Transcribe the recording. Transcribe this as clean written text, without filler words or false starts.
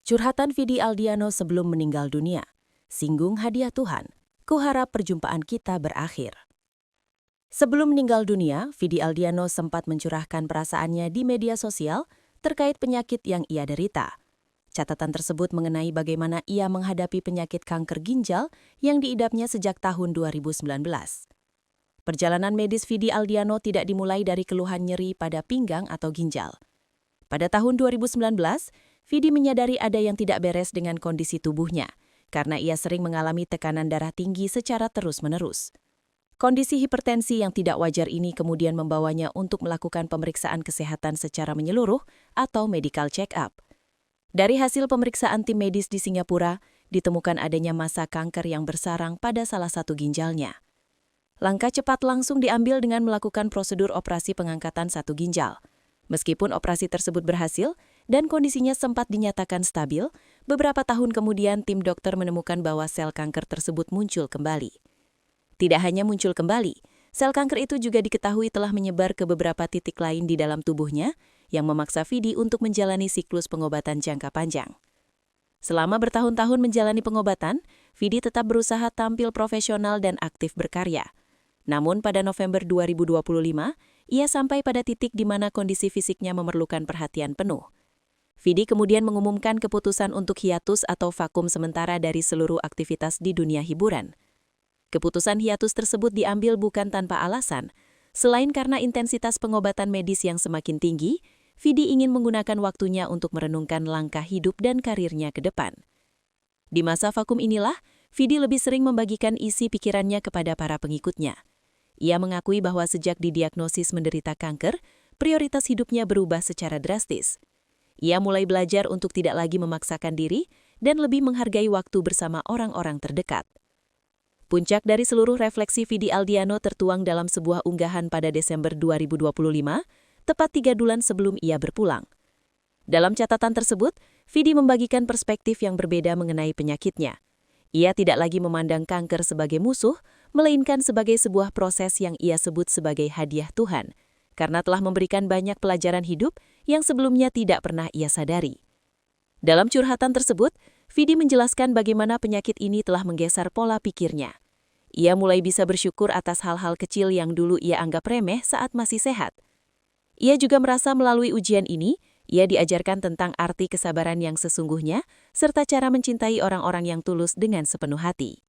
Curhatan Vidi Aldiano sebelum meninggal dunia. Singgung hadiah Tuhan. Kuharap perjumpaan kita berakhir. Sebelum meninggal dunia, Vidi Aldiano sempat mencurahkan perasaannya di media sosial terkait penyakit yang ia derita. Catatan tersebut mengenai bagaimana ia menghadapi penyakit kanker ginjal yang diidapnya sejak tahun 2019. Perjalanan medis Vidi Aldiano tidak dimulai dari keluhan nyeri pada pinggang atau ginjal. Pada tahun 2019, Vidi menyadari ada yang tidak beres dengan kondisi tubuhnya, karena ia sering mengalami tekanan darah tinggi secara terus-menerus. Kondisi hipertensi yang tidak wajar ini kemudian membawanya untuk melakukan pemeriksaan kesehatan secara menyeluruh atau medical check-up. Dari hasil pemeriksaan tim medis di Singapura, ditemukan adanya massa kanker yang bersarang pada salah satu ginjalnya. Langkah cepat langsung diambil dengan melakukan prosedur operasi pengangkatan satu ginjal. Meskipun operasi tersebut berhasil dan kondisinya sempat dinyatakan stabil, beberapa tahun kemudian tim dokter menemukan bahwa sel kanker tersebut muncul kembali. Tidak hanya muncul kembali, sel kanker itu juga diketahui telah menyebar ke beberapa titik lain di dalam tubuhnya yang memaksa Vidi untuk menjalani siklus pengobatan jangka panjang. Selama bertahun-tahun menjalani pengobatan, Vidi tetap berusaha tampil profesional dan aktif berkarya. Namun pada November 2025, ia sampai pada titik di mana kondisi fisiknya memerlukan perhatian penuh. Vidi kemudian mengumumkan keputusan untuk hiatus atau vakum sementara dari seluruh aktivitas di dunia hiburan. Keputusan hiatus tersebut diambil bukan tanpa alasan. Selain karena intensitas pengobatan medis yang semakin tinggi, Vidi ingin menggunakan waktunya untuk merenungkan langkah hidup dan karirnya ke depan. Di masa vakum inilah, Vidi lebih sering membagikan isi pikirannya kepada para pengikutnya. Ia mengakui bahwa sejak didiagnosis menderita kanker, prioritas hidupnya berubah secara drastis. Ia mulai belajar untuk tidak lagi memaksakan diri dan lebih menghargai waktu bersama orang-orang terdekat. Puncak dari seluruh refleksi Vidi Aldiano tertuang dalam sebuah unggahan pada Desember 2025, tepat 3 bulan sebelum ia berpulang. Dalam catatan tersebut, Vidi membagikan perspektif yang berbeda mengenai penyakitnya. Ia tidak lagi memandang kanker sebagai musuh, melainkan sebagai sebuah proses yang ia sebut sebagai hadiah Tuhan, karena telah memberikan banyak pelajaran hidup yang sebelumnya tidak pernah ia sadari. Dalam curhatan tersebut, Vidi menjelaskan bagaimana penyakit ini telah menggeser pola pikirnya. Ia mulai bisa bersyukur atas hal-hal kecil yang dulu ia anggap remeh saat masih sehat. Ia juga merasa melalui ujian ini, ia diajarkan tentang arti kesabaran yang sesungguhnya, serta cara mencintai orang-orang yang tulus dengan sepenuh hati.